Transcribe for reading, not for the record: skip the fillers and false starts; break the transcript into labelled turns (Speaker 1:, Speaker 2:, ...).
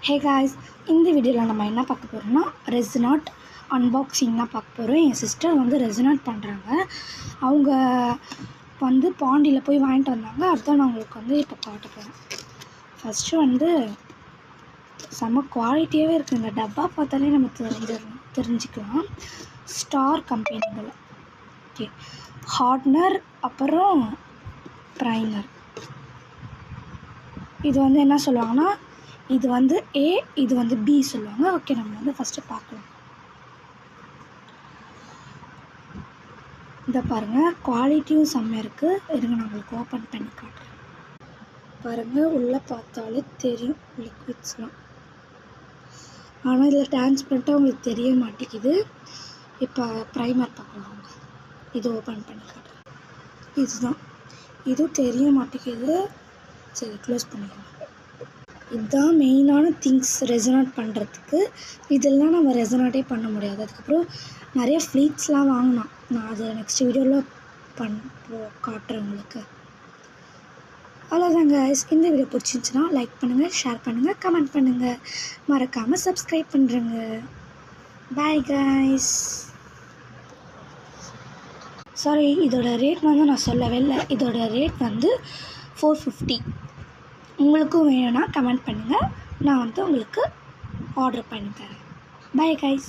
Speaker 1: Hey guys, இந்த வீடியோவில் நம்ம என்ன பார்க்க போகிறோம்னா ரெசினாட் அன்பாக்சிங் தான் பார்க்க போகிறோம். என் சிஸ்டர் வந்து ரெசினாட் பண்ணுறாங்க. அவங்க வந்து பாண்டியில் போய் வாங்கிட்டு வந்தாங்க. அதுதான் நான் உங்களுக்கு வந்து இப்போ காட்ட போகிறேன். ஃபஸ்ட்டு வந்து செம்ம குவாலிட்டியாகவே இருக்குது. இந்த டப்பா பார்த்தாலே நம்ம தெரிஞ்சுக்கலாம். ஸ்டார் கம்பெனிகள். ஓகே, ஹார்ட்னர், அப்புறம் ப்ரைமர். இது வந்து என்ன சொல்லுவாங்கன்னா, இது வந்து ஏ, இது வந்து பி சொல்லுவாங்க. ஓகே, நம்ம வந்து ஃபஸ்ட்டு பார்க்கலாம். இதை பாருங்கள், குவாலிட்டியும் செம்மையாக இருக்குது. இருங்க நான் உங்களுக்கு ஓப்பன் பண்ணி காட்டுறேன். பாருங்கள், உள்ளே பார்த்தாலே தெரியும் லிக்விட்ஸ்லாம். ஆனால் இதில் டிரான்ஸ்பரண்ட்டாக உங்களுக்கு தெரிய மாட்டேங்குது. இப்போ ப்ரைமர் பார்க்கலாம். இது ஓப்பன் பண்ணி காட்டுறேன். இதுதான், இதுவும் தெரிய மாட்டேங்குது. சரி, க்ளோஸ் பண்ணிக்கலாம். இதுதான் மெயினான திங்ஸ் ரெசனாட் பண்ணுறதுக்கு. இதெல்லாம் நம்ம ரெசனாட்டே பண்ண முடியாது. அதுக்கப்புறம் நிறைய ஃப்ளீட்ஸ்லாம் வாங்கினோம். நான் அதை நெக்ஸ்ட் வீடியோவில் காட்டுறேன் உங்களுக்கு. அவ்வளோதாங்க. இந்த வீடியோ பிடிச்சிருந்துச்சுன்னா லைக் பண்ணுங்கள், ஷேர் பண்ணுங்கள், கமெண்ட் பண்ணுங்கள், மறக்காமல் சப்ஸ்கிரைப் பண்ணுறேங்க. Bye guys. சாரி, இதோட ரேட் வந்து நான் சொல்லவே இல்லை. இதோட ரேட் வந்து 450. உங்களுக்கும் வேணும்னா கமெண்ட் பண்ணுங்கள், நான் வந்து உங்களுக்கு ஆர்டர் பண்ணி தரேன். Bye guys.